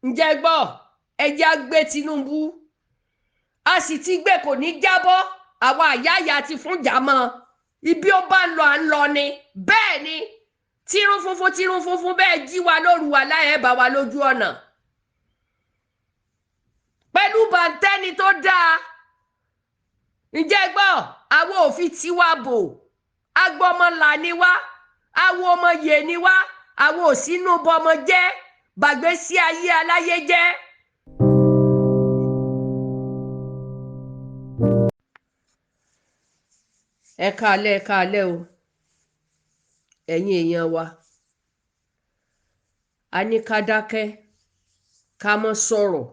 ǹjẹ́ gbọ́ ẹjẹ́ á gbé Tinubu a sì ti gbé kò ní jábọ́ àwa àyáyà ti fún jàmọ́ ibi ó bá ń lọ ni bẹ́ẹ̀ ni tírún funfun bẹ́ẹ̀ jí wa lóru wa láyé bá wa lójú ọ̀nà pẹ̀lú bàǹtẹ́ni tó dáa ǹjẹ́ gbọ́ àwọn òfin tiwa bò agbọ́mọlà ni wá àwọn ọmọ yè ni wá àwọn òsínú bọmọ jẹ́ gbàgbé sí ayé aláyé jẹ́. ẹ káalẹ́ o ẹ̀yin èèyàn wa a ní ká dákẹ́ ká mọ́ sọ̀rọ̀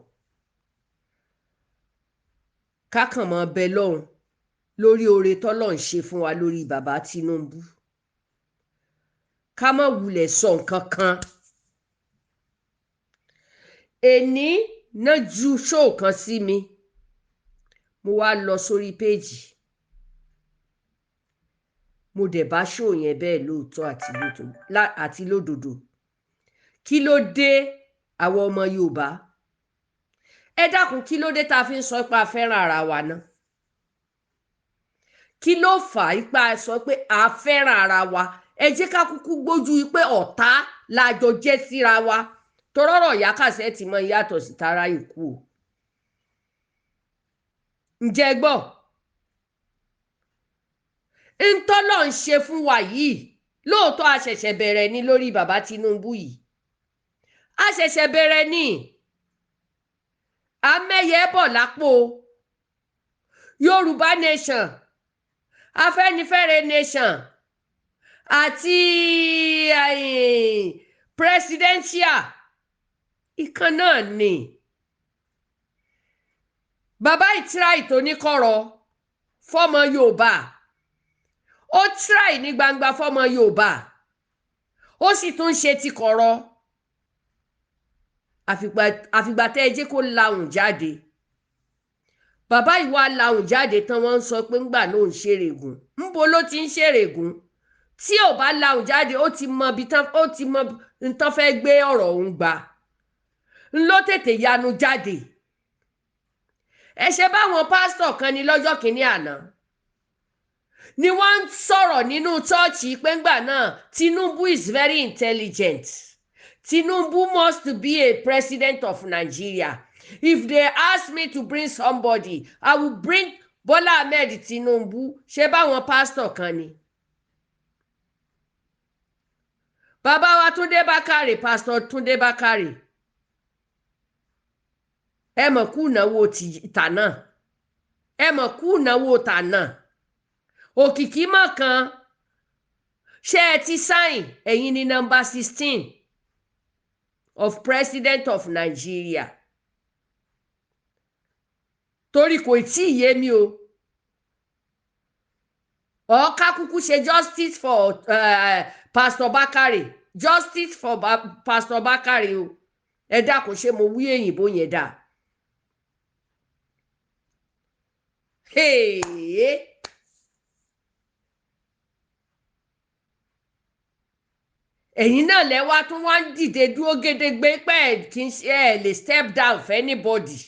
ká kàn mọ́ bẹ lọ́hùn lórí oore tọ́lọ́run ṣe fún wa lórí bàbá Tinubu ká mọ́ wulẹ̀ sọ nǹkan kan èní náà ju ṣóò kan sí mi mo wá lọ sórí péjì mo dẹ̀ bá ṣóò yẹn bẹ́ẹ̀ lóòótọ́ àti lódodo kí ló dé àwọn ọmọ Yorùbá ẹ dákun kí ló dé tá a fi ń sọ pé a fẹ́ràn ara wa náà kí ló fà á ipa sọ pé a fẹ́ràn ara wa ẹ jẹ́ ká kúkú gbójú pé ọ̀tá la jọ jẹ́ síra wa torọ́rọ̀ ìyá Cassette mọ ìyàtọ̀ sí tara ikú o ǹjẹ́ gbọ́ ntọ́lọ̀ ń ṣe fún wa yìí lóòótọ́ a ṣẹ̀ṣẹ̀ bẹ̀rẹ̀ ní lórí bàbá Tinubu yìí a ṣẹ̀ṣẹ̀ bẹ̀rẹ̀ ní amẹ́yẹ bọ̀ lápò Yorùbá nation Afẹ́nifẹ́re nation àti presidential ìkan náà ni bàbá ìtíráì tó ní kọ̀rọ̀ fọ́mọ Yorùbá ó tíráì ní gbangba fọ́mọ Yorùbá ó sì tún ṣe ti kọ̀rọ̀ àfìgbà tẹ́ ẹ jẹ́ kó lahùn jáde bàbá ìwà lahùn jáde tán wọ́n ń sọ pé ńgbà náà ń ṣèrègùn ńbo ló ti ń ṣèrègùn tí ò bá lahùn jáde ó ti mọ nǹkan fẹ́ gbé ọ̀rọ̀ òun gbà ńlọ tètè yanu jáde ẹ ṣe báwọn pásítọ̀ kan ní lọ́jọ́ kìíní àná ni wọ́n ń sọ̀rọ̀ nínú chọ́ọ̀chì pé ńgbà náà Tinubu is very intelligent Tinubu must be a president of Nigeria. If they ask me to bring somebody, I will bring Bola Ahmed Tinubu. Ṣé báwọn pásítọ̀ kan ni? Bàbá wa Túndé Bákàrè, pásítọ̀ Túndé Bákàrè. Ẹ mọ̀ kú ìnáwó ìta náà. Ẹ mọ̀ kú ìnáwó ìta náà. Òkìkí mọ̀ kan. Ṣé ẹ ti sáìn? Ẹ̀yin ni number 16 of president of Nigeria. Torí kò tí ì yé mi o ọ̀ọ́ká kúkú ṣe justice for Pastor Bakare justice for Pastor Bakare o ẹ dákun ṣé mo wí èyìnbó yẹn dà ẹ̀yin náà lẹ́wà tún wá ń dìde dúró gédégbé pé kì í ṣe ẹ lè step down for anybody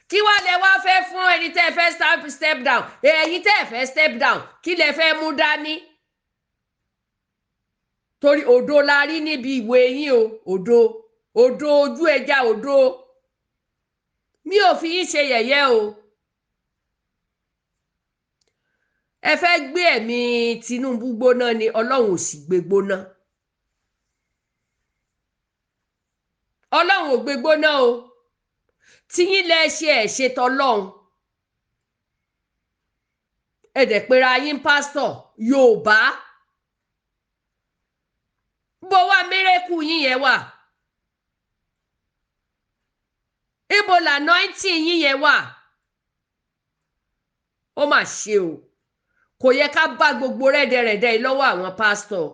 kí wá lẹ wá fẹ́ fún ẹni tẹ́ fẹ́ step down ẹ̀yin tẹ́ fẹ́ step down kí lẹ fẹ́ mú dání torí òdo la rí níbi ìwé yín o òdo ojú ẹja òdo mi ò fi yín ṣe yẹ̀yẹ́ o ẹ fẹ́ gbé ẹ̀mí Tinubu gbóná ni Ọlọ́run ò sì gbé gbóná Ọlọ́run ò gbé gbóná o tíyín lẹ ṣe tọlọ́run ẹ dẹ̀ pera yín pásítọ̀ Yorùbá bó wá mírèkù yín yẹn wà ibo l'anointing yín yẹn wà ó mà ṣe o kò yẹ ká bá gbogbo rẹ́dẹ̀rẹ́dẹ́ yìí lọ́wọ́ àwọn pásítọ̀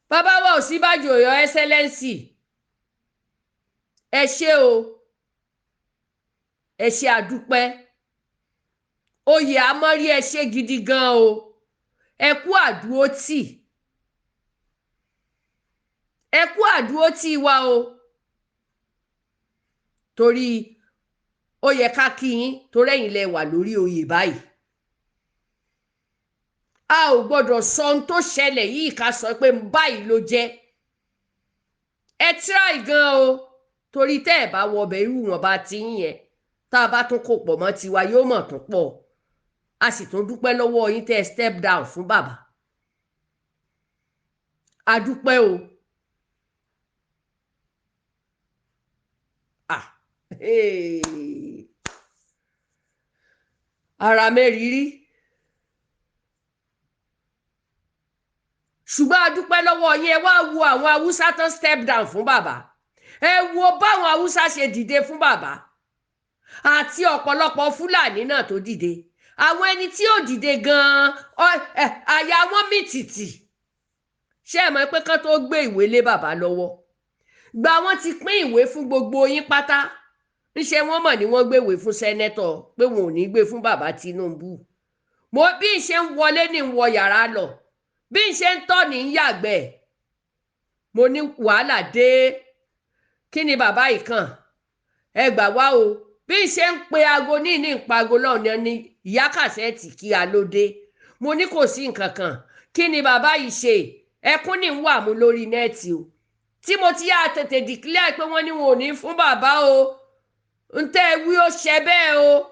bàbá wa Ọ̀ṣínbàjò Your Excellency ẹ ṣé o ẹ ṣé àdúpẹ́ oyè àmọ́rí ẹ ṣé gidi gan o ẹ kú àdúrótì ẹ kú àdúró tí wa o torí ó yẹ ká kí yín torí ẹ̀yin lẹ wà lórí oyè báyìí a ò gbọ́dọ̀ sọ ohun tó ṣẹlẹ̀ yìí ká sọ pé báyìí ló jẹ́ ẹ try gan o torí tẹ́ ẹ bá wọbẹ̀ irú wọn bá ti ń yẹn tá a bá tún kó pọ̀ mọ́ tiwa yóò mọ̀ tún pọ̀ a sì tún dúpẹ́ lọ́wọ́ yín tẹ́ ẹ step down fún bàbá a dúpẹ́ o ara mẹ́rìírí ṣùgbọ́n a dúpẹ́ lọ́wọ́ yín ẹ wá wo àwọn haúsá tán step down fún bàbá ẹ wo báwọn haúsá ṣe dìde fún bàbá àti ọ̀pọ̀lọpọ̀ fúlàní náà tó dìde àwọn ẹni tí ò dìde gan-an àyà wọn mìtìtì ṣé ẹ mọ̀ pé kán tó gbé ìwé lé bàbá lọ́wọ́ gba wọn ti pín ìwé fún gbogbo yín pátá ńṣe wọn mọ̀ ni wọ́n gbéwé fún sẹ́nẹ́tọ̀ pé wọn ò ní gbé fún bàbá Tinubu mo bí n ṣe ń wọlé ní ń wọ yàrá lọ bí n ṣe ń tọ̀ ní ń yàgbẹ́ mo ní wàhálà dé kí ni bàbá yìí kàn ẹ gbà wá o bí n ṣe ń pe aago ní ìpago lọ́nà ni ìyá Cassette kí a ló dé mo ní kò sí nǹkan kan kí ni bàbá yìí ṣe ẹkún ní ń wà mú lórí nẹ́ẹ̀tì o tí mo ti yá tètè declare pé wọ́n ní wọn ò ní fún bàbá o ń tẹ́ wí ó ṣe bẹ́ẹ̀ o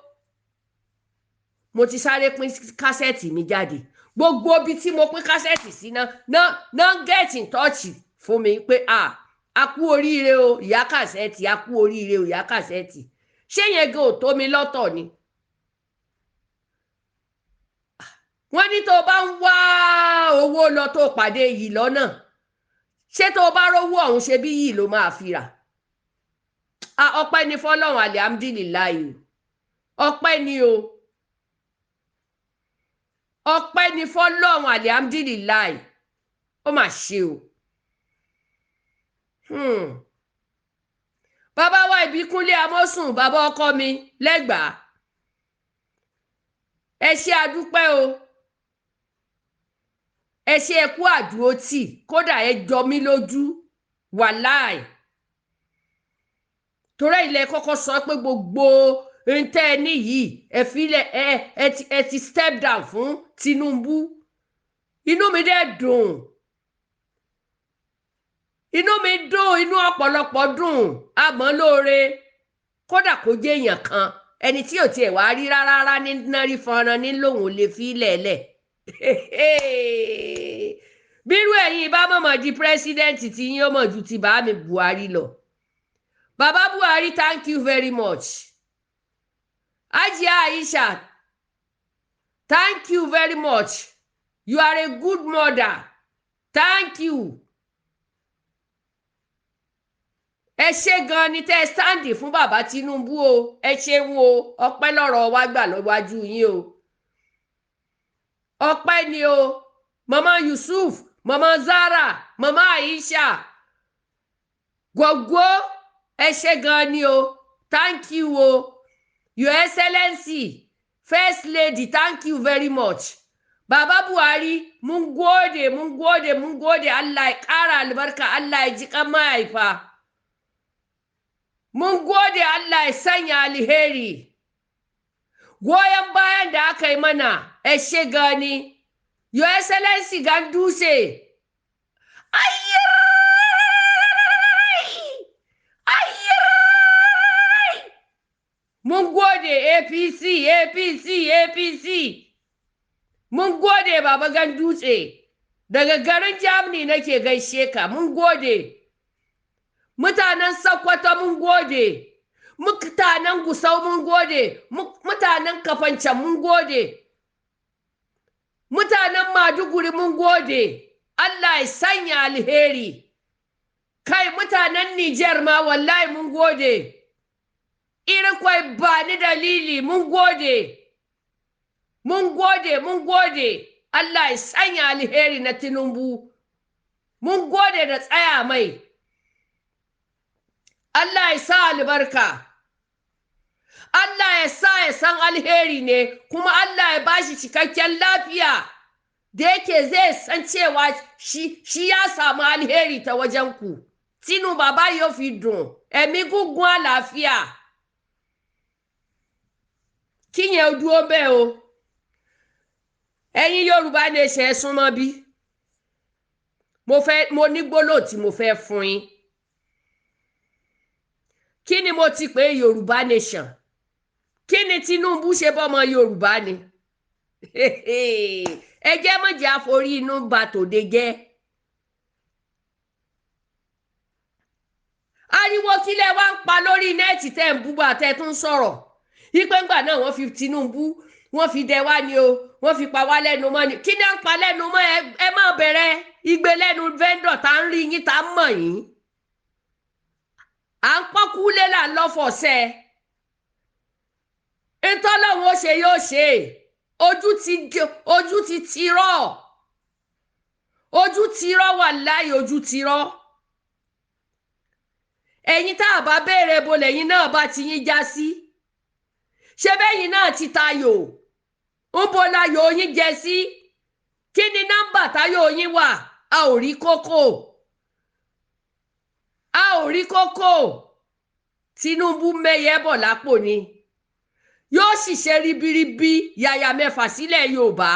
mo ti sáré pín Cassette mi jáde gbogbo ibi tí mo pín Cassette sí náà get in touch fún mi pé a kú oríire o ìyá Cassette a kú oríire o ìyá Cassette ṣé yẹn gan ò tó mi lọ́tọ̀ ni wọ́n ní tó bá ń wá owó lọ tó pàdé yìí lọ́nà ṣé tó bá rówó ọ̀hún ṣe bí yìí ló máa fi rà ọpẹ́ ni fọ́lọ́run alihamdulilayi ọpẹ́ ni o ọpẹ́ ni fọ́lọ́run alihamdulilayi ó mà ṣe o bàbá wa Ìbíkúnlé Amósùn bàbá ọkọ mi lẹ́gbàá ẹ ṣé àdúpẹ́ o ẹ ṣé ẹ kú àdúró tì kódà ẹ jọ mí lójú wàláì torí ilẹ̀ kọ́kọ́ sọ pé gbogbo ntẹ́ ẹ níyìí ẹ filẹ̀ ẹ ti step down fún Tinubu inú mi dẹ̀ dùn inú mi dùn inú ọ̀pọ̀lọpọ̀ dùn àmọ́ lóore kódà kó jẹ́ èèyàn kan ẹni tí ò tiẹ̀ wá rí rárá ní nárí fọ́nrán ní lòun ò lè fi lẹ̀lẹ̀ bírú ẹ̀yin bá mọ̀mọ́ di pírẹ́sídẹ́ǹtì tí yín ó mọ̀ ju ti bàá mi Buhari lọ bàbá Buhari thank you very much Ajia Aisha thank you very much you are a good mother thank you ẹ ṣé gan ni tẹ́ stáǹdì fún bàbá Tinubu o ẹ ṣeun o ọpẹ́ lọ́rọ̀ wa gbà lọ́wájú yín o ọpẹ́ ni o mama Yusuf mama Zara mama Aisha gbogbo ẹ ṣé gan ni o thank you o your excellency first lady thank you very much baba Buhari mun gode Allah ya ƙara albarka Allah ya ji kan mahaifa mun gode Allah ya sanya alheri goyon bayan da aka yi mana ẹ ṣé gani your excellency Ganduje mun gode APC mun gode baba Ganduje daga garin Germany nake gaishe ka mun gode mutanen Sokoto mun gode mutanen Gusau mun gode mutanen Kafancan mun gode mutanen Maduguri mun gode Allah ya sanya alheri kai mutanen Niger ma wallahi mun gode irin kwai ba ni dalili mun gode Allah ya sanya alheri na Tinubu mun gode da tsaya mai Allah ya sa albarka Allah ya sa ya san alheri ne kuma Allah ya bashi cikakken lafiya da yake zai san cewa shi ya samu alheri ta wajen ku. Tínú bàbá yóò fi dùn, ẹ̀mí gúngún àlàáfíà. Kíyẹn ó dúró bẹ́ẹ̀ o. Ẹ̀yin Yorùbá nation ẹ súnmọ́ bí. Mo ní gbólóhùn tí mo fẹ́ fún yín. Kí ni mo ti pè Yorùbá nation? Kí ni Tinubu ṣe bọ́mọ Yorùbá ni? Ẹ jẹ́ má jẹ́ àforí inú ba tòde jẹ́. Ariwo kílẹ̀ wá ń pa lórí nẹ́ẹ̀tì tẹ́ ń búgbà tẹ́ tún sọ̀rọ̀. Ipe ńgbà náà wọ́n fi Tinubu, wọ́n fi dẹ wá ni o, wọ́n fi pa wá lẹ́nu mọ́ ni. Kí ni à ń pa lẹ́nu mọ́? Ẹ má bẹ̀rẹ̀ igbe lẹ́nu vendor tá ń rí yín tá ń mọ̀ yín. À ń pọ́kúlé là ń lọ́fọ̀ọ́sẹ́. Ntọ́lọ́run ó ṣe yóò ṣe. Ojú ti tirọ́. Ojú tirọ́ wàláhì, ojú tirọ́. Ẹ̀yin tá a bá béèrè bo lẹ́yìn náà bá ti yín já sí. Ṣé bẹ́yìn náà ti tayò? Ń bo láyò yín jẹ sí? Kí ni nọ́mbà táyò yín wà? A ò rí kókó. A ò rí kókó. Tinubu mẹ́yẹ bọ̀ lápò ni. Yóò sì ṣe ribiribi yàyà mẹ́fà sílẹ̀ Yorùbá.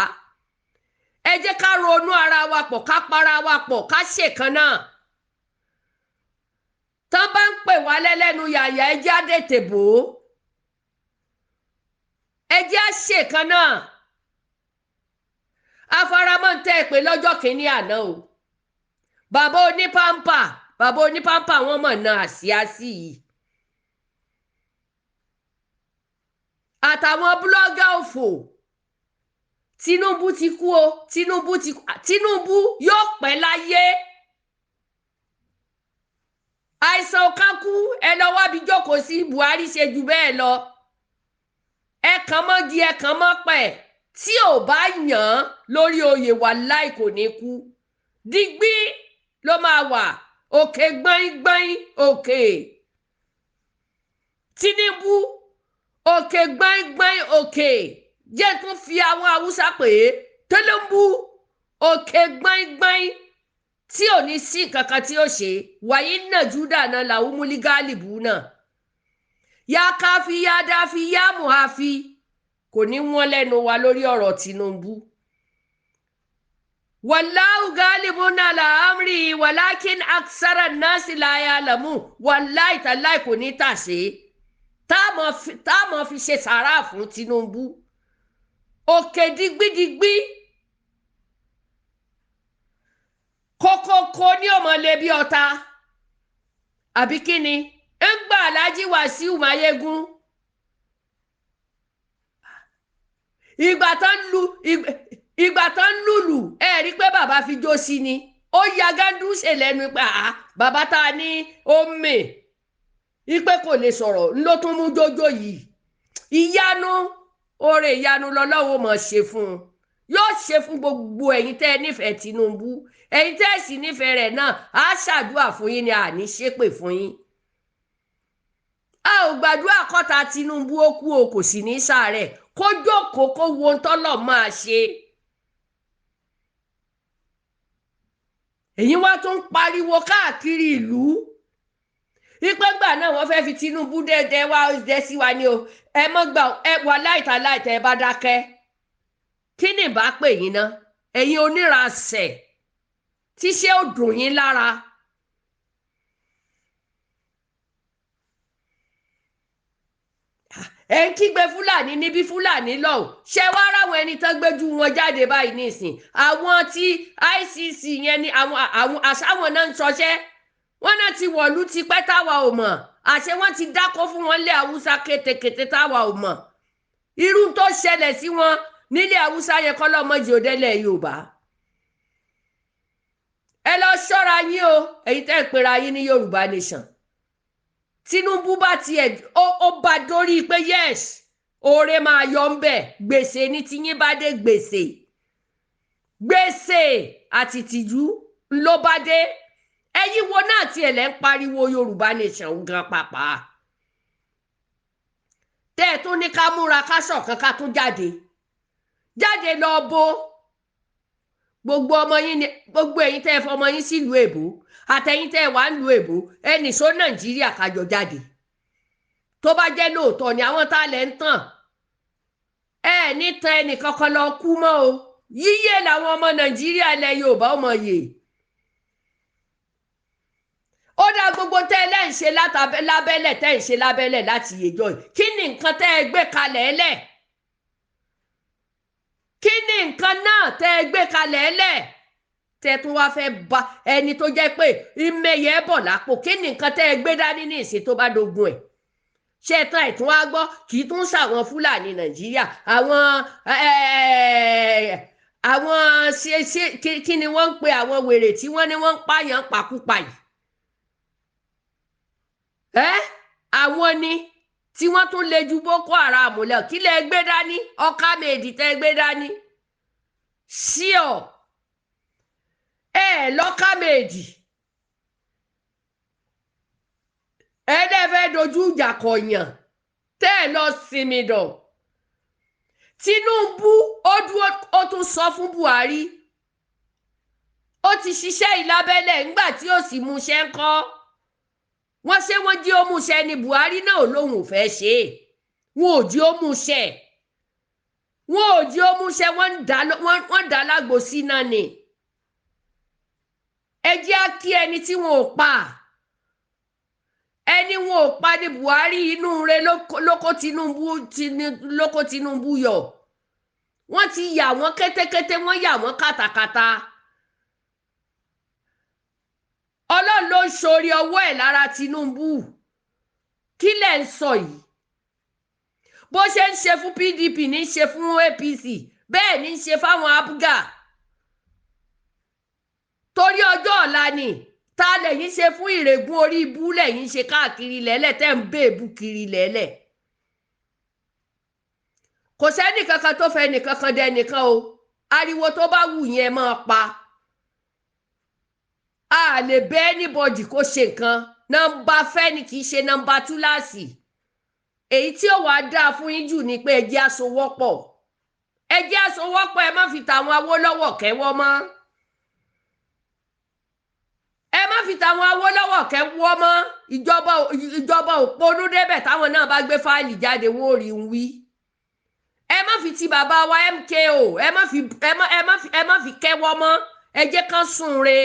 Ẹ jẹ́ ká ronú ara wa pọ̀, ká para wa pọ̀, ká ṣèkan náà. Tán bá ń pè wá lẹ́lẹ́nu yàyà ẹ jẹ́ á dètè bò ó. Ẹ jẹ́ á ṣèkan náà. Afaramọ́ ń tẹ́ ẹ pé lọ́jọ́ kìíní àná o. Bàbá onípámpà wọ́n mọ̀ náà àsíá sí yìí. Àtàwọn búlọ́gà òfò. Tinubu ti kú o. Tinubu yóò pẹ́ láyé. Àìsàn òkánkú ẹ lọ wábi jókòó sí. Buhari ṣe jù bẹ́ẹ̀ lọ. Ẹ kàn mọ́ di ẹ kàn mọ́ pẹ̀. Tí ò bá yàn án lórí oyè wàláhì kò ní kú. Digbí ló máa wà. Òkè gbọ́ngbọ́n òkè. Tinubu òkè gbọ́ngbọ́n òkè. Jẹ́ tún fi àwọn Haúsá pè é. Tinubu òkè gbọ́ngbọ́n tí ò ní sí kankan tí ó ṣe. Wàyí náà Júdà náà làwọn múlígálìbù náà. Yá káfí yá dáfí yá mùháfí. Kò ní wọ́n lẹ́nu wa lórí ọ̀rọ̀ Tinubu. Wallahu ghalibun ala amri walakin aksara nasi la ya'lamu. Wallahi tallahi kò ní tàṣe. Táàmọ̀ fi ṣe sàrà fún Tinubu. Òkè digbidigbi. Kókókó ní ọmọlé bí ọta. Àbí kíni? Ń gbà Alhaji Wasiu Mayegun. Ìgbà tán lùlù ẹ rí pé bàbá fi jó sí ni. Ó ya Ganduje lẹ́nu pé bàbá ta ní ó mè. Ipe kò lè sọ̀rọ̀ ló tún mú jójó yìí. Ìyanu, oore ìyanu lọ́lọ́wọ́ mọ̀ ṣe fún un. Yóò ṣe fún gbogbo ẹ̀yin tẹ́ nífẹ̀ẹ́ Tinubu. Ẹ̀yin tẹ́ sì nífẹ̀ẹ́ rẹ̀ náà á ṣàdúrà fún yín ni àní ṣépè fún yín. A ò gbàdúrà kọ́ta Tinubu ó kú o kò sì ní sàárẹ̀. Kó jókòó kó wo tọ́lọ̀ máa ṣe. Èyí wá tún pariwo káàkiri ìlú. Ìpẹ́gbà náà wọ́n fẹ́ fi Tinubu dẹ́dẹ́ wá dẹ́ sí wa ni o. Ẹ mọ́ gbà ẹ wà láìtàláìtà ẹ bá dákẹ́. Kí ni bá pè yín ná? Ẹ̀yin onírasẹ̀ tí ṣé ó dùn yín lára. Ẹ ń kígbe Fúlàní níbi Fúlàní lọ́hùn. Ṣé wá ráwọn ẹni tán gbéjú wọn jáde báyìí nísìn? Àwọn tí ICC yẹn ni àwọn àṣàwọn náà ń ṣọṣẹ́. Wọ́n náà ti wọ̀lú ti pẹ́ táwa ò mọ̀. Àṣẹ wọ́n ti dákó fún wọn lé Haúsá kétékété táwa ò mọ̀. Irú tó ṣẹlẹ̀ sí wọn nílé Haúsá yẹn kọ́ lọ́mọdé òdẹ́lẹ̀ Yorùbá. Ẹ lọ ṣọ́ra yín o, èyí tẹ́ ń pera yín ní Yorùbá nation. Tinubu bá tiẹ̀ ó bá dórí pé yes oore máa yọ ń bẹ̀. Gbèsè ní tiyín bá dé gbèsè. Gbèsè àti tìjú ló bá dé. Ẹ̀yin wo náà tiẹ̀ lẹ́ ń pariwo Yorùbá nation gan pàpà. Tẹ́ ẹ tún ní ká múra ká ṣọ̀kan ká tún jáde lọ bo gbogbo ọmọ yín ni gbogbo ẹ̀yin tẹ́ fọmọ yín sílùú èbó àtẹ̀yin tẹ́ wà nílùú èbó ẹnì só Nàìjíríà kájọ jáde tó bá jẹ́ lóòótọ́ ni àwọn tá a lẹ̀ ń tàn ní tan ẹnì kankan lọ kú mọ́ o yíyé làwọn ọmọ Nàìjíríà ilẹ̀ Yorùbá ọmọ yè ó dá gbogbo tẹ́ ẹ lẹ́ ń ṣe lábẹ́lẹ̀ tẹ́ ń ṣe lábẹ́lẹ̀ láti yèjọ́ yìí kí ni nǹkan tẹ́ ẹ gbé kalẹ̀ ẹlẹ̀ kí ni nǹkan náà tẹ́ ẹ gbé kalẹ̀ ẹlẹ̀ tẹ́ tún wá fẹ́ ba ẹni tó jẹ́ pé ìmẹ̀yẹ bọ̀ lápò kí ni nǹkan tẹ́ ẹ gbé dání ní ìsìn tó bá dogun ẹ̀ ṣe tán ẹ̀ tún wá gbọ́ kì í tún ṣàwọn Fúlàní Nàìjíríà àwọn kí ni wọ́n ń pe àwọn wèrè tí wọ́n ní wọ́n ń pààyàn pàkúpà yìí àwọn ni tí wọ́n tún lè ju Boko Haram lọ kí lẹ gbé dání ọkà méjì tẹ́ gbé dání ṣíọ lọ́kà méjì ẹ̀ẹ́dẹ́fẹ́ dojú ìjà kọ̀yàn tẹ́ ẹ lọ sinmi dàn Tinubu ó tún sọ fún Buhari ó ti ṣiṣẹ́ ìlábẹ́lẹ̀ ńgbà tí ó sì múṣẹ́ ń kọ́ wọ́n ṣe wọ́n jí ó múṣẹ́ ni Buhari náà lòun ò fẹ́ ṣe wọn ò jí ó múṣẹ́ wọ́n dá lágbo sí náà ni ẹ jẹ́ á kí ẹni tí wọn ò pa ẹni wọn ò pa ní Buhari inú rẹ̀ lóko Tinubu yọ wọ́n ti yà wọ́n kétékété wọ́n yà wọ́n kàtàkàtà Ọlọ́run ló ń ṣorí ọwọ́ ẹ̀ lára Tinubu kí lẹ̀ ń sọ yìí bó ṣe ń ṣe fún PDP ní ṣe fún APC bẹ́ẹ̀ ní ṣe fáwọn abúgà torí ọjọ́ ọ̀la ni ta lẹ́yìn ṣe fún ìrègùn orí ibú lẹ́yìn ṣe káàkiri lẹ́lẹ̀ tẹ́ ń bèèbù kiri lẹ́lẹ̀ kò sẹ́ni kankan tó fẹ́ nìkankan dẹ nìkan o ariwo tó bá wù yẹn máa pa a lè bẹ́ anybody kó ṣe nǹkan nọ́mbà fẹ́ ni kì í ṣe nọ́mbà túláàsì èyí tí ó wàá dáa fún yín jù ni pé ẹ jẹ́ àsowọ́pọ̀ ẹ má fi tàwọn Awólọ́wọ̀ kẹ́wọ́ mọ́ ẹ má fi tàwọn Awólọ́wọ̀ kẹ́wọ́ mọ́ ìjọba òponú débẹ̀ táwọn náà bá gbé fáìlì jáde wọ́n ò rí ń wí ẹ má fi ti bàbá wa MKO ẹ má fi kẹ́wọ́ mọ́ ẹ jẹ́ kán sùn re.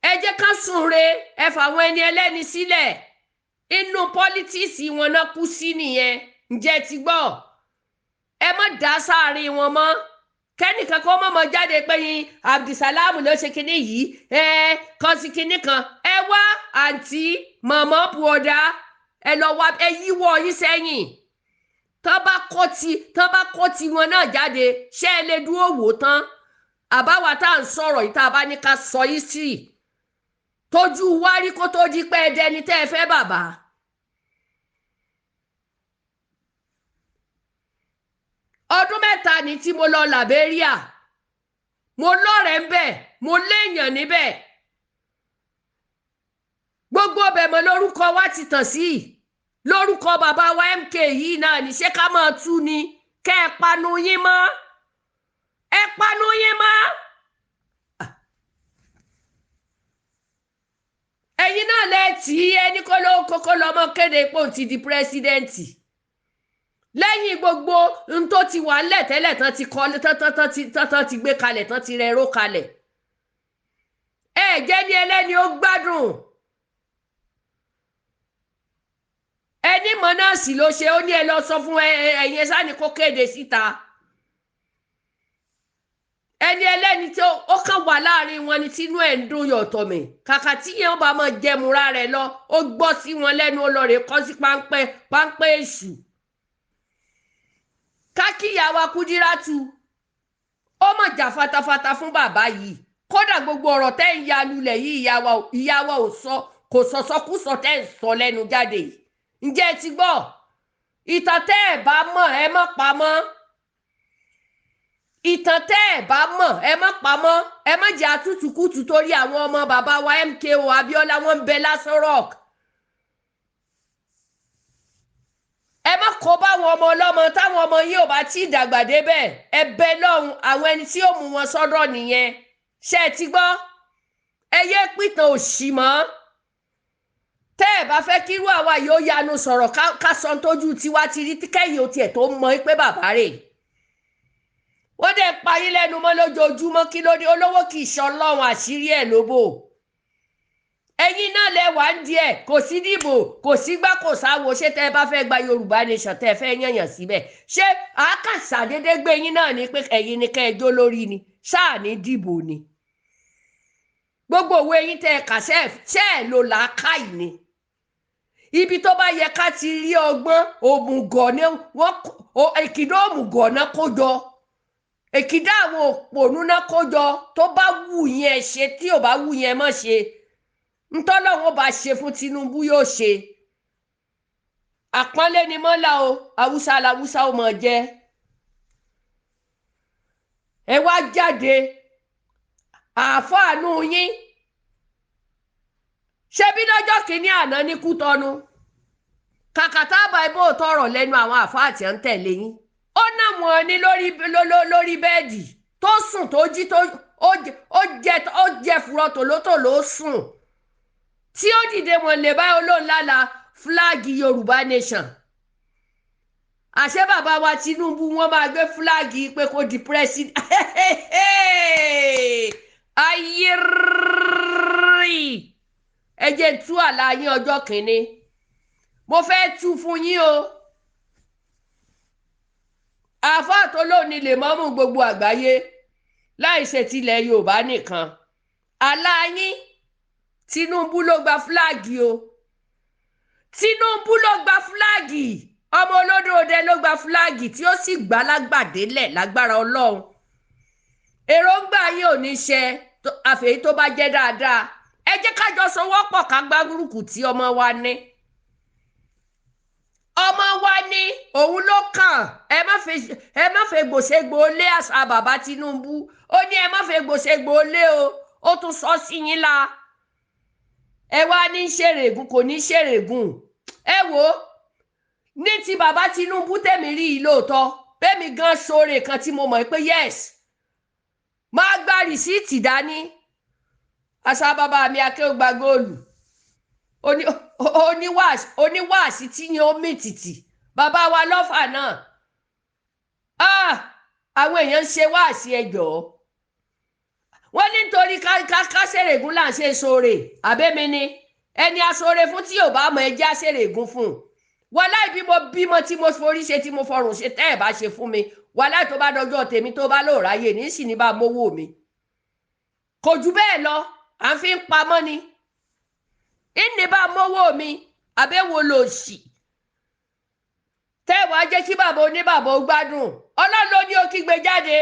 ẹ jẹ́ ká sùn re ẹ fàwọn ẹni ẹlẹ́ni sílẹ̀ inú pọ́lítíìsì wọn náà kú sí nìyẹn ǹjẹ́ ti gbọ́ ẹ má dá sáàrin wọn mọ́ kẹ́nìkan kó mọ̀mọ́ jáde pé yín Abdulsalam ló ṣe kinní yìí kan sí kinní kan ẹ wá àǹtí mọ̀mọ́ bùọ̀dá ẹ lọ wá ẹ yíwọ́ yín sẹ́yìn tán bá kó ti wọn náà jáde ṣé ẹ lè dúró wò tán àbáwá tá à ń sọ̀rọ̀ yìí tá a bá ní ká sọ yìí sí tójú wárí kó tó di pé ẹdẹni tẹ́ ẹ fẹ́ bàbá ọdún mẹ́ta ni tí mo lọ Liberia mo lọ́rẹ̀ẹ́ ń bẹ̀ mo léèyàn níbẹ̀ gbogbo ọbẹ̀ mọ́ lórúkọ wa ti tàn sí lórúkọ bàbá wa MK yìí náà ní ṣé ká máa tú ni kẹ́ ẹ panu yín mọ́ ẹ̀yin náà lẹ́tì ẹni kókó lọ́mọ kéde pò ti di pírẹ́sídẹ́ǹtì lẹ́yìn gbogbo n tó ti wà ńlẹ̀ tẹ́lẹ̀ tán ti kọ́ tán ti gbé kalẹ̀ tán ti rẹ̀rọ kalẹ̀ ẹ jẹ́ ní ẹlẹ́ni ó gbádùn ẹni mọ̀ náà sì ló ṣe ó ní ẹ lọ sọ fún ẹ̀yin ẹ sáà ní kó kéde síta ẹni ẹlẹ́ni tí ó kàn wà láàrin wọn ni tínú ẹ̀ ń dùn yọ̀tọ̀ mi kàkà tí yẹn bá máa jẹmúra rẹ̀ lọ ó gbọ́ sí wọn lẹ́nu olórí kọ́ sí páńpẹ́ èṣù kákìyàwó Kúdírátù ó mọ̀ jà fatafata fún bàbá yìí kódà gbogbo ọ̀rọ̀ tẹ́ ń ya lulẹ̀ yìí ìyàwó kò sọ̀sọ́kùsọ tẹ́ ń sọ lẹ́nu jáde ǹjẹ́ ẹ ti gbọ́ ìtàn tẹ́ ẹ̀ bá mọ̀ ẹ má pamọ́ ìtàn tẹ́ ẹ̀ bá mọ̀ ẹ má pamọ́ ẹ má jẹ́ àtútùkùtù torí àwọn ọmọ bàbá wa MKO Abíọ́lá wọn ń bẹ lásán rock ẹ má kó bá àwọn ọmọ ọlọ́mọ táwọn ọmọ yìí ò bá tí ì dàgbà débẹ̀. Ẹ bẹ lọ́hùn àwọn ẹni tí ó mú wọn sọ́dọ̀ nìyẹn. Ṣé ẹ ti gbọ́? Ẹ yé pìtàn òṣì mọ́. Tẹ́ ẹ bá fẹ́ kírú àwa yóò yanu sọ̀rọ̀ ká sọ tójú tiwa ti rí kẹ́yìn ó tiẹ̀ tó mọ̀ pé bàbá rẹ̀. Wọ́n dẹ̀ parí lẹ́nu mọ́ lójoojúmọ́, kí ló dé? Olówó kì í ṣe Ọlọ́run, àṣírí ẹ̀ lóbò. Ẹ̀yin náà lẹ wà ń díẹ̀, kò sí dìbò, kò sí gbá kò sáwo. Ṣé tẹ́ ẹ bá fẹ́ gba Yorùbá nation tẹ́ ẹ fẹ́ yànyàn síbẹ̀? Ṣé àákàṣà dédé gbé yín náà ní pé ẹ̀yin ni kẹ́ ẹ jó lórí ni? Ṣáà ní dìbò ni? Gbogbo òwe yín tẹ́ ẹ kà ṣe ẹ̀ lò làákàyè ni? Ibi tó bá yẹ ká ti rí ọgbọ́n òmùgọ̀ ni wọ́n èkìdá òmùgọ̀ náà kó jọ. Èkìdá àwọn òpònú náà kó jọ. Tó bá wù yẹn ṣe, tí ò bá wù yẹn má ṣe. Ntọ́lọ́wọ́n bá ṣe fún Tinubu yóò ṣe. Àpọ́nlé ni mọ́lá o, Haúsá làwúsá ò mọ̀ jẹ́. Ẹ wá jáde àfáànú yín. Ṣebí lọ́jọ́ kìíní àná ní Kútọ́nù, kàkàtà báìbò tọrọ lẹ́nu àwọn àfáà tí ń tẹ̀lé yín. Ó nà wọ́n ní lórí bẹ́ẹ̀dì tó sùn tó jí tó ó jẹ fúrọ́ tòlótòló sùn. Tí ó dìde wọn lè bá olóńlála fúláàgì Yorùbá nation. Àṣẹ bàbá wa Tinubu wọ́n máa gbé fúláàgì pé kó di president. Ayé rí. Ẹ jẹ́ tú àlá yín ọjọ́ kìíní. Mo fẹ́ tú fún yín o. Àfáà tó lónìí lè mọ́mú gbogbo àgbáyé láì ṣe tilẹ̀ Yorùbá nìkan. Àlá yín, Tinubu ló gba fúláàgì o. Tinubu ló gba fúláàgì. Ọmọ olódòdó ló gba fúláàgì tí ó sì gbá lágbàdélẹ̀ lágbára Ọlọ́run. Èròǹgbà yín ò ní ṣe àfẹ́yí tó bá jẹ́ dáadáa. Ẹ jẹ́ ká jọ sowọ́pọ̀ ká gbá gúrùkù tí ọmọ wa ní. Ọmọ wa ní òun ló kàn. Ẹ má fẹ́ gbòṣègbò lé àṣà bàbá Tinubu. Ó ní ẹ má fẹ́ gbòṣègbò lé o. Ó tún sọ sí yín la. Ẹ wá ní ṣèrègùn, kò ní ṣèrègùn. Ẹ wò ó, ní ti bàbá Tinubu tèmi rí i lóòótọ́. Bẹ́ẹ̀mi gan sóore kan tí mo mọ̀ pé yes. Máa gba rìsíìtì dání. Àṣà bàbá mi akéwògbà góòlù. Oníwàásí tí yẹn ó mìtìtì. Bàbá wa lọ́fà náà. Àwọn èèyàn ń ṣe wáàsí ẹjọ́. Wọ́n ní nítorí kásẹ̀rẹ̀gún là ń ṣe sóore. Àbẹ́mi ni ẹni asóore fún tí yóò bá mọ ẹjẹ́ àṣẹ̀rẹ̀gún fún. Wàláì bí mo bímọ tí mo forí ṣe tí mo fọrùn ṣe tẹ́ ẹ̀ bá ṣe fún mi. Wàláì tó bá dọjọ́ tèmi tó bá lò ráyè ní sì ní bá mówó mi. Kò jù bẹ́ẹ̀ lọ. À ń fi ń pamọ́ ni. Ìní bá mówó mi, àbẹ́wò lò sí. Tẹ́wàá jẹ́ kí bàbá oníbàbá ó gbádùn. Ọlọ́run ló ní ó kígbe jáde.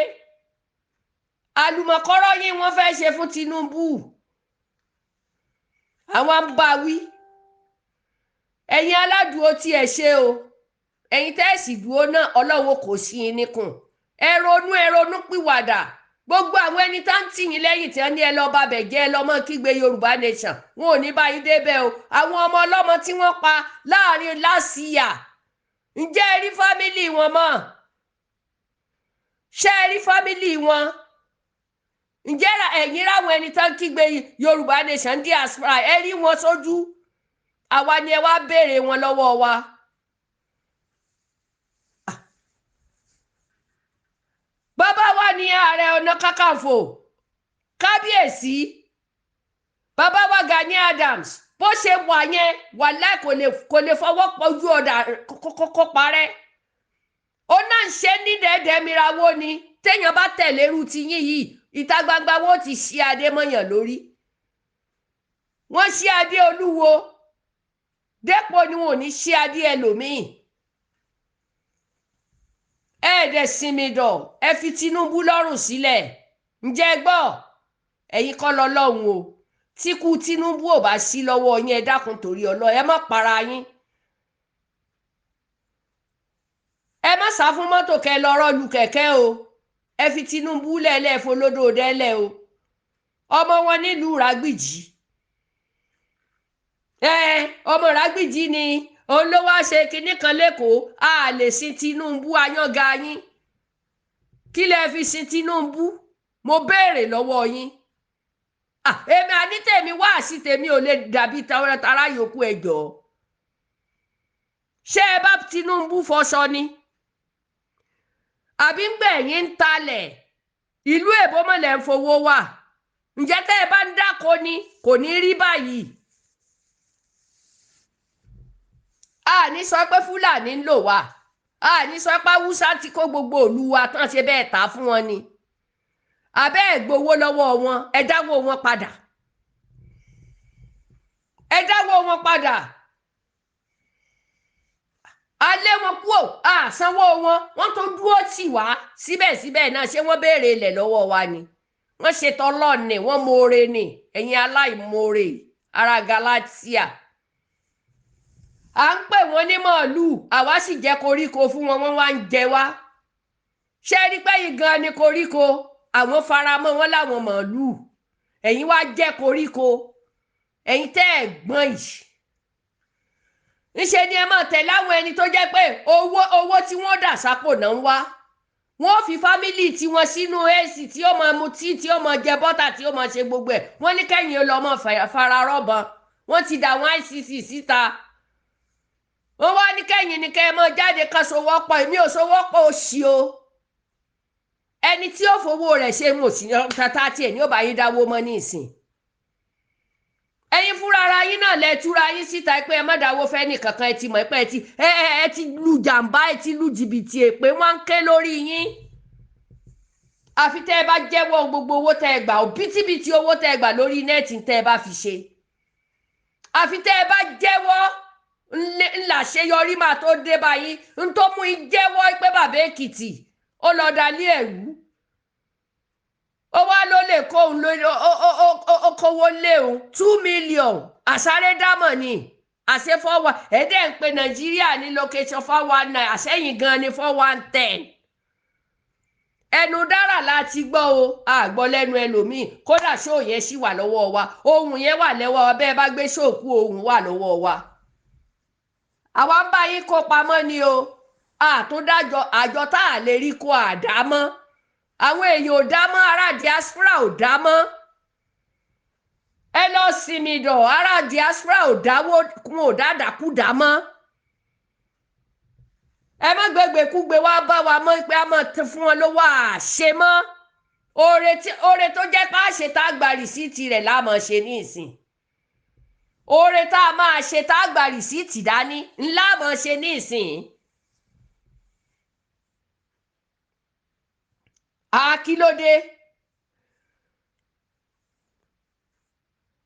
Àlùmọ̀kọ́rọ́ yín wọ́n fẹ́ ṣe fún Tinubu. Àwọn ń bá wí. Ẹ̀yin aládùúró tí ẹ ṣe o. Ẹ̀yin tẹ́ẹ̀sì dúró náà Ọlọ́run kò sí yín níkùn. Ẹ ronú pìwàdà. Gbogbo àwọn ẹni tá ń tì yín lẹ́yìn tí wọ́n ní ẹ lọ bá bẹ̀ jẹ́ ẹ lọ́mọ kígbe Yorùbá nation. Wọn ò ní bá yín débẹ̀ o. Àwọn ọmọ ọlọ́mọ tí wọ́n pa láàrin lásìyà. Ǹjẹ́ ẹ rí fámìlì wọn mọ́? Ṣé ẹ rí fámìlì wọn? Ǹjẹ́ ẹ̀yin ráwọn ẹni tá ń kígbe Yorùbá nation diaspora ẹ rí wọn sójú? Àwa ni ẹ wá béèrè wọn lọ́wọ́ wa. Bàbá wa ní Ààrẹ Ọ̀nà Kakanfò, kábíyèsí, bàbá wa Gani Adams, bó ṣe wà yẹn wàláì kò lè fọwọ́ pọ̀jú ọ̀dà kó parẹ́. Ó náà ń ṣe ní dẹ́ẹ̀dẹ́ mìíràwó ni téèyàn bá tẹ̀lé irú ti yín yìí ìta gbangba wọn ti ṣí adé mọ́yàn lórí. Wọ́n ṣí adé Olúwo dépò ni wọn ò ní ṣí adé ẹlòmíì. Ẹ̀ẹ́dẹ̀ sinmi dọ̀ ẹ fi Tinubu lọ́rùn sílẹ̀. Ǹjẹ́ gbọ́ ẹ̀yin kọ́ lọ́lọ́run o. Tí kú Tinubu ò bá sí lọ́wọ́ yín ẹ dákun torí Ọlọ́run ẹ má para yín. Ẹ má sá fún mọ́tò kẹ lọ́rọ́ lu kẹ̀kẹ́ o. Ẹ fi Tinubu lẹ́lẹ́ folódò dẹ́lẹ̀ o. Ọmọ wọn nílùú Ràgbìjì. Ọmọ Ràgbìjì ni òun ló wá ṣe kinní kan lẹ́kọ̀ọ́ a lè sin Tinubu ayánga yín kí lẹ fi sin Tinubu mo béèrè lọ́wọ́ yín èmi ànítèmi wá sí tèmi ò lè dàbí tara yòókù ẹjọ́ ṣé ẹ bá Tinubu fọṣọ ni àbí ń gbẹ̀yìn ń talẹ̀ ìlú èbó mọ̀lẹ́ ń fowó wà ǹjẹ́ tẹ́ ẹ bá ń dáko ni kò ní rí báyìí a ní sọ pé Fúlàní ń lò wá a ní sọ pé Haúsá ti kó gbogbo ìlú wa tán ṣe bẹ́ẹ̀ tà fún wọn ni abẹ́ ẹ̀ gbowó lọ́wọ́ wọn ẹ dáwó wọn padà ẹ dáwó wọn padà alẹ́ wọn kúò àsanwó wọn tó dúró tì wá síbẹ̀síbẹ̀ náà ṣé wọ́n béèrè ilẹ̀ lọ́wọ́ wa ni wọ́n ṣe tọ́lọ́ọ̀nì wọ́n mọ̀ọ́re ni ẹ̀yin aláìmoore ara Galatia à ń pè wọ́n ní màálùú àwa sì jẹ́ koríko fún wọn wọ́n wá ń jẹ wá ṣé rí pé yìí gan ni koríko àwọn faramọ́ wọn láwọn màálùú ẹ̀yin wá jẹ́ koríko ẹ̀yin tẹ́ ẹ̀ gbọ́n yìí ńṣe ni ẹ máa tẹ̀ láwọn ẹni tó jẹ́ pé owó tí wọ́n dà sápò náà ń wá wọ́n fi fámìlì tiwọn sínú èsì tí ó máa mutí tí ó máa jẹ bọ́tà tí ó máa ṣe gbogbo ẹ̀ wọ́n ní kẹ́yìn ọlọ́mọ fara rọ́bọn wọ́n ti dà wọ́n ICC síta wọ́n wá ní kẹ́yìn ní kẹ́ ẹ máa jáde kan sowọ́pọ̀ èmi ò sowọ́pọ̀ òṣì o ẹni tí ó fowó rẹ̀ ṣe ń òsì tata tiẹ̀ ní ó bá yín dáwó mọ́ ní ìsìn ẹ̀yin fúnra ara yín náà lẹ túra yín síta pé ẹ má dáwó fẹ́ nìkankan ẹ ti mọ̀ pé ẹ ti lu jàǹbá ẹ ti lu jìbìtì èpè wọ́n ń ké lórí yín àfi tẹ́ ẹ bá jẹ́wọ́ gbogbo owó tẹ́ ẹ gbà òbítíbitì owó tẹ́ ẹ gbà lórí nẹ́ẹ̀tì tẹ́ ẹ bá fi ṣe àfi tẹ́ ẹ bá jẹ́wọ́ ńláṣeyọrí máa tó dé báyìí ń tó mú i jẹ́wọ́ pé bàbá Èkìtì ó lọ dalí ẹ̀rú ó wá ló lè kó òun lórí ó kówó lé òun 2 million àsáré dámọ̀ ni àṣefọ́wà ẹ̀dẹ̀ ń pe Nàìjíríà ní location 419 àṣẹ́yìn gan ni 4110 ẹnu dára láti gbọ́ o àgbọ́ lẹ́nu ẹlòmíì kódà ṣó yẹn ṣì wà lọ́wọ́ wa ohun yẹn wà lọ́wọ́ wa bẹ́ẹ̀ bá gbé ṣòkú ohun wà lọ́wọ́ wa àwa ń bá yín kó pamọ́ ni o àtúndájọ àjọ tá a lè rí kó àdámọ́ àwọn èèyàn ò dámọ́ ará diaspora ò dámọ́ ẹ lọ sinmi dọ̀ ará diaspora ò dáwó kún ò dádàkú dámọ́ ẹ má gbégbékúgbé wá bá wa mọ́ pé a máa tẹ fún wọn lówó àṣẹ mọ́ oore tó jẹ́ pé àṣẹ tá a gba rìsíìtì rẹ̀ láàmọ̀ ṣe ní ìsìn oore tá a máa ṣe tá a gba rìsíìtì dání ńlá mọ̀ ṣe ní ìsìn àkílódé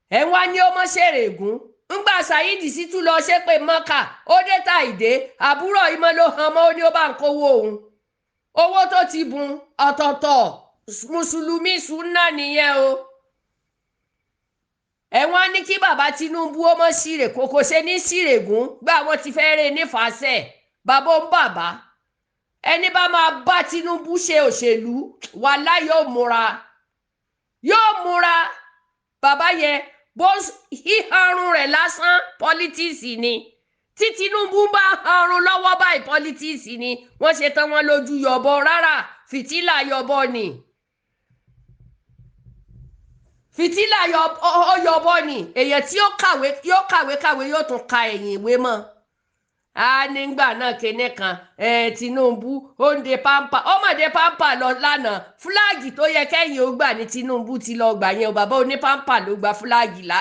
ẹ wá ní ó mọ ṣèrègùn ńgbà Saheed sì tún lọ ṣépè mọ́kà ó dé ta ìdè àbúrò ìmọ̀ ló hàn mọ́ ó ní ó bá ń kówó òun owó tó ti bùn ọ̀tọ̀ọ̀tọ̀ mùsùlùmí súnà nìyẹn o ẹ wá ní kí bàbá Tinubu ó mọ ṣírè kókó ṣe ní ṣírègùn gbà wọ́n ti fẹ́ rè nífàṣẹ bàbá ń bàbá ẹni bá máa bá Tinubu ṣe òṣèlú wàhálà yóò múra bàbá yẹn bó híharun rẹ̀ lásán pọlitíìsì ni tí Tinubu bá harun lọ́wọ́ báyìí pọlitíìsì ni wọ́n ṣe tán wọn lójú yọ̀bọ rárá fìtílà yọ̀bọ ni fìtílà yọ̀bọ ni èèyàn tí yóò kàwé yóò tún ka ẹ̀yìn ìwé mọ́ a nígbà náà kéne kan Tinubu ó ń de pampa ó mà de pampa lọ lánàá fúláàgì tó yẹ kẹ́yìn ó gbà ní Tinubu ti lọ gbà yẹn o bàbá oní pampa ló gba fúláàgì la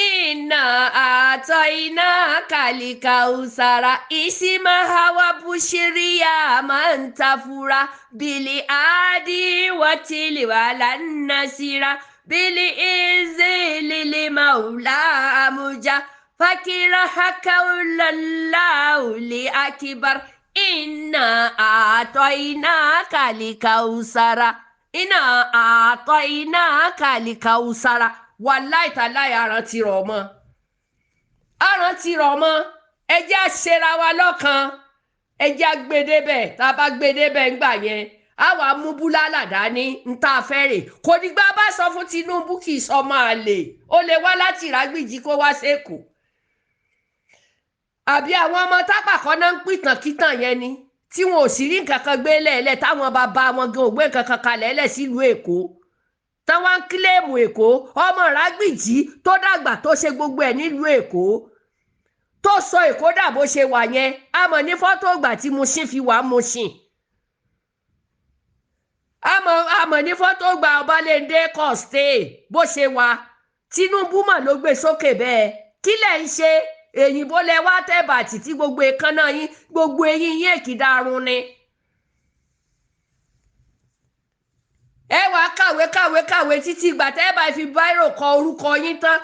iná àtọ̀ iná kàlíkà usara ìsímà hawa bushiriya máa ń ta fura bìlì àdí wàtílì wàhálà nàṣírà bili izili maula amuja fakira hakaulallauli akibar inna atoinaka likausara inna atoinaka likausara wallahi tallahi aran ti rọ̀ mọ́ ẹ jẹ́ àṣẹra wa lọ́kan ẹ jẹ́ àgbédébẹ̀ tá a bá gbédébẹ̀ ńgbà yẹn àwa mú búlálà dání ń tá a fẹ́ rè kò nígbà bá sọ fún Tinubu kì í sọ máa lè ó lè wá láti Ìrágbìjí kó wá sẹ́kù àbí àwọn ọmọ tápà kan náà ń pìtàn kítàn yẹn ni tí wọn ò sì rí nǹkan kan gbé lẹ́ẹ̀lẹ́ táwọn bàbá wọn gan ò gbé nǹkan kan kalẹ̀ lẹ̀ sílùú Èkó táwọn ń kílèmù Èkó ọmọ Ìrágbìjí tó dàgbà tó ṣe gbogbo ẹ̀ nílùú Èkó tó sọ Èkó dà bó ṣe wà yẹn a mọ̀ ní fọ́tò ìgbà tí Mushin fi wà Mushin a mọ̀ ní fọ́tò ìgbà Ọbalẹ́ndé kọ̀ọ̀stẹ́ bó ṣe wà Tinubu mà ló gbé sókè bẹ́ẹ̀ kí lẹ̀ ń ṣe èyìnbó lẹ wá tẹ́bà títí gbogbo èékánná yín gbogbo eyín yín èkìdarun ni ẹ wá kàwé títí ìgbà tẹ́bà fi báírò kọ orúkọ yín tán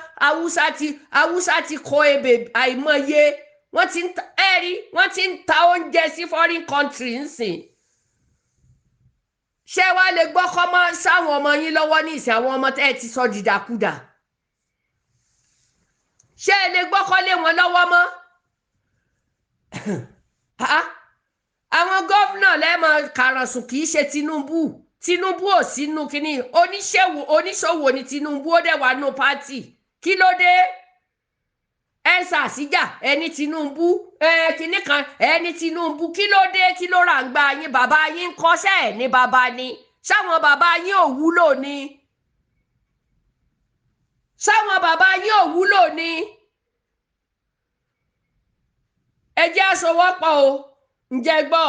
Haúsá ti kọ ebè àìmọye wọ́n ti ń ta oúnjẹ sí foreign country nsìn ṣé wàá lè gbọ́ kọ́mọ́ sáwọn ọmọ yín lọ́wọ́ ní ìsìn àwọn ọmọ tẹ́ ẹ ti sọ dìdàkudà ṣé ẹ lè gbọ́kọ́lé wọn lọ́wọ́ mọ́ àwọn gómìnà lẹ́mọ̀ kàrànsùn kì í ṣe Tinubu ò sínú kínní oníṣòwò ní Tinubu ó dẹ̀ wà nù pátì kí ló dé ẹ ṣàṣìjà ẹni Tinubu kínní kan ẹni Tinubu kí ló dé kí ló rà ń gba yín bàbá yín ń kọ́ṣẹ́ ẹ̀ ní bàbá ni ṣáwọn bàbá yín ò wúlò ni sáwọn bàbá yín ò wúlò ni ẹ jẹ́ àsọwọ́pọ̀ o ǹjẹ́ gbọ́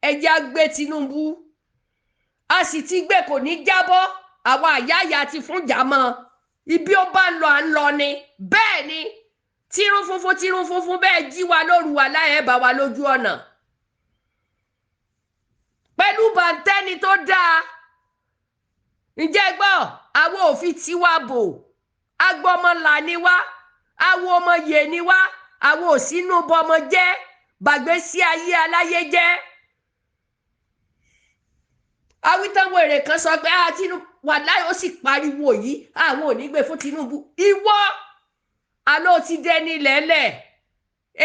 ẹ jẹ́ àgbé Tinubu a sì ti gbé kò ní jábọ́ àwọn àyáyà ti fún jàmọ́ ibi ó bá ń lọ à ń lọ ni bẹ́ẹ̀ ni tírún funfun bẹ́ẹ̀ jí wa lóru wa láyé bá wa lójú ọ̀nà pẹ̀lú bàǹtẹ́ni tó dáa ǹjẹ́ gbọ́ àwọn òfin tiwa bò agbọmọlà ni wá àwọn ọmọ yè ni wá àwọn òsínú bọmọ jẹ́ gbàgbé sí ayé aláyé jẹ́ awitanwo èrè kan sọ pé Tinubu wà láì ó sì pariwo yìí àwọn ò ní gbé fún Tinubu ìwọ àló ti dẹni lẹ́lẹ̀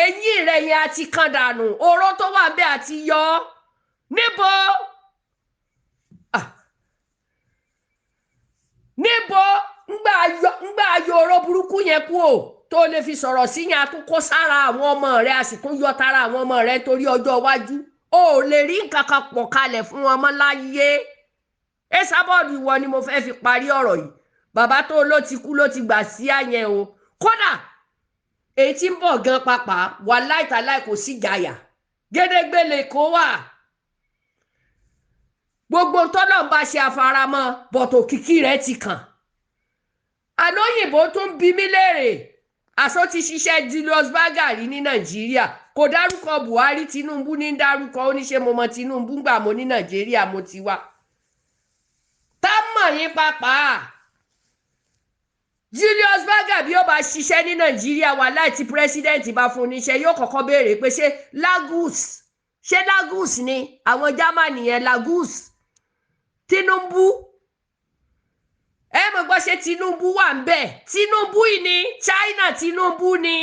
eyín rẹ̀ yẹn àti kan dànù oró tó wà bẹ́ẹ̀ àti yọ níbo ngbà ayò oró burúkú yẹn kú o tó lè fi sọ̀rọ̀ sí yẹn àtúnkó sára àwọn ọmọ rẹ̀ a sì tún yọ tara àwọn ọmọ rẹ̀ torí ọjọ́ iwájú o lè rí nǹkan kan pọ̀ kalẹ̀ fún ọmọ láyé ẹ sábọ́ọ̀dù ìwọ ni mo fẹ́ fi parí ọ̀rọ̀ yìí bàbá tó ló ti kú ló ti gbà sí àyẹn o kódà èyí tí ń bọ̀ gan pàpà wà láìtàláì kò sí jàyà gédégbélé kó wà gbogbo tọ́lọ̀ ń bá ṣe àfaramọ́ bọ̀tò kìkì rẹ̀ ti kàn àlóyìnbó tó ń bi mí léèrè àṣọ ti ṣiṣẹ́ Julius Bagari ní Nàìjíríà kò dárúkọ Buhari Tinubu ní dárúkọ ó ní ṣe mo mọ Tinubu gbà mo ní Nàìjíríà mo ti wá tá mọ̀ yín pàápàá Julius Bagari bí ó bá ṣiṣẹ́ ní Nàìjíríà wà láti pírẹsidẹ́ǹtì bá fún oníṣẹ́ yóò kọ́kọ́ béèrè pé ṣé Lagos ni àwọn Germany yẹn Lagos Tinubu ẹ mọ̀ gbọ́ ṣe Tinubu wà ń bẹ̀ Tinubu yìí ni China Tinubu ni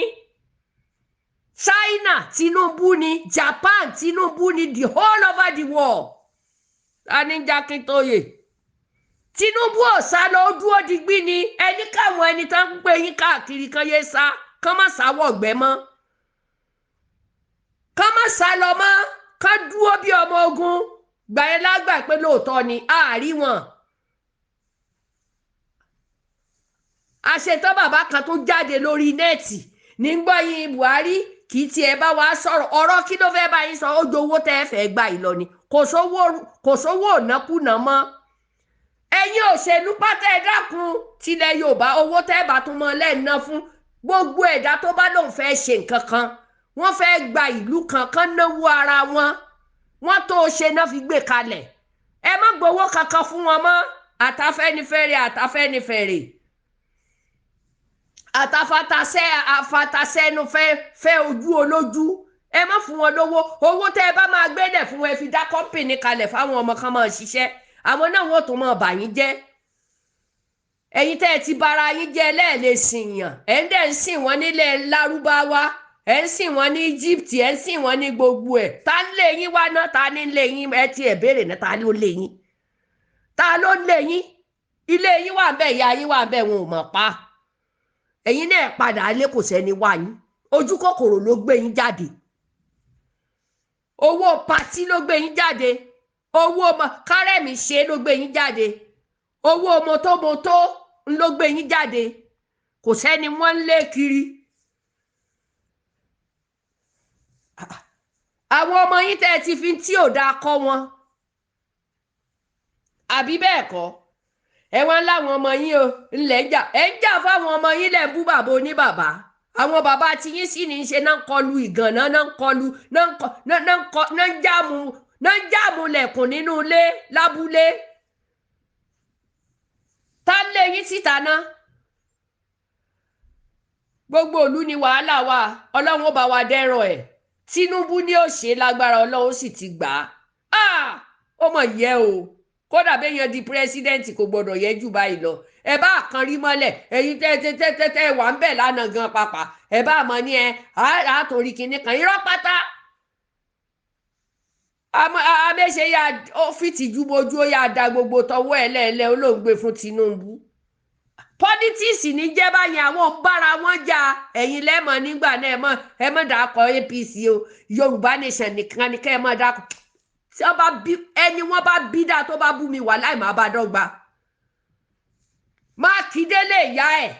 China Tinubu ni Japan Tinubu ni the whole over the world aníjàkíntóye Tinubu ò sá lọ ó dúró digbí ni ẹni káwọn ẹni tán ń pè yín káàkiri kan yé sá kán má sáwọ́ ọ̀gbẹ́ mọ́ kán má sá lọ mọ́ kán dúró bí ọmọ ogun gbàyẹn lágbà pé lóòótọ́ ni àárí wọn. àṣetán bàbá kan tó jáde lórí nẹ́ẹ̀tì nígbà yín Buhari kì í tiẹ̀ bá wa sọ̀rọ̀ ọ̀rọ̀ kí ló fẹ́ bá yín sọ ó jowó tẹ́ ẹ fẹ́ gbà ìlọ ni kò sówó ònákùná mọ́ ẹ̀yin òṣèlú pátá ẹ dákun tilẹ̀ Yorùbá owó tẹ́ ẹ bá tún mọ́ lẹ́ẹ̀ná fún gbogbo ẹ̀dá tó bá lóun fẹ́ ṣe nǹkan kan wọ́n fẹ́ gba ìlú kankan náwó ara wọ́n tó ṣe náà fi gbé kalẹ̀ ẹ má gbowó kankan fún wọn mọ́ àtàfẹ́nifẹ́re àfatasẹ́nu fẹ́ ojú olójú ẹ má fún wọn lówó owó tẹ́ ẹ bá máa gbélẹ̀ fún wọn ẹ fi dá kọ́mpìnì kalẹ̀ fáwọn ọmọ kan máa ṣiṣẹ́ àwọn náà wọ́n tó máa bà yín jẹ́ ẹ̀yin tẹ́ ẹ ti bara yín jẹ́ lẹ́ẹ̀lẹ́ sìn yàn ẹ̀ ń dẹ̀ ń sìn wọ́n nílẹ̀ Lárúbáwá ẹ ń sìn wọn ní Egypt, ẹ ń sìn wọn ní gbogbo ẹ̀. Ta ń lé yín wá náà? Ta ní lé yín? Ẹ ti ẹ̀ béèrè náà, ta ló lé yín? Ta ló lé yín? Ilé yín wà ń bẹ̀, ìyá yín wà ń bẹ̀, wọn ò mọ̀ pa. Ẹ̀yin náà padà lé, kò sẹ́ni wá yín. Ojú kòkòrò ló gbé yín jáde. Owó pàtí ló gbé yín jáde. Owó ọmọ kárẹ̀mí ṣe ló gbé yín jáde. Owó mọ́tòmọ́tò ló gbé yín jáde. Kò sẹ́ni wọ́n ń lé kiri. Àwọn ọmọ yín tẹ́ ẹ ti fi tí ò dáa kọ́ wọn, àbí bẹ́ẹ̀ kọ́? Ẹ wá láwọn ọmọ yín o ńlẹ̀ ń jà. Ẹ ń jà fáwọn ọmọ yín lẹ̀ ń bú bàbá oníbàbá. Àwọn bàbá tí yín sì ní í ṣe náà ń kọlu ìgànná, náà ń kọlu, náà ń jáàmù lẹ̀kùn nínú ilé lábúlé. Ta ń lé yín síta náà? Gbogbo ìlú ni wàhálà wà. Ọlọ́run ó bá wa dẹ́rọ̀ ẹ̀. Tinubu ní ó ṣe lágbára, Ọlọ́run sì ti gbà á. Ó mọ̀ yẹ o. Kódà béèyàn di pírẹsidẹ́ǹtì kò gbọdọ̀ yẹ jù báyìí lọ. Ẹ bá kan rí mọ́lẹ̀, ẹ̀yin tẹ́ wà ń bẹ̀ lánàá gan pàpà. Ẹ bá mọ̀ ní àtòrí kinní kan, irọ́ pátá. Amẹ́ṣe ya ọ́fíìsì ju bojú, ó yà da gbogbo tọwọ́ ẹ̀ lẹ́ẹ̀lẹ́ olóògbé fún Tinubu. Politics ní jẹ́ báyìí, àwọn ń bára wọn jà. Ẹ̀yin lẹ́mọ̀ nígbà náà ẹ mọ̀ dàkọ̀ APC o, Yorùbá Nation nìkan ni kẹ́ ẹ mọ̀ dàkọ̀. Tí wọ́n bá bí ẹni wọ́n bá bí dáa tó bá bú mi wà láì má bá dọ́gba. Mákindé lè yá ẹ̀.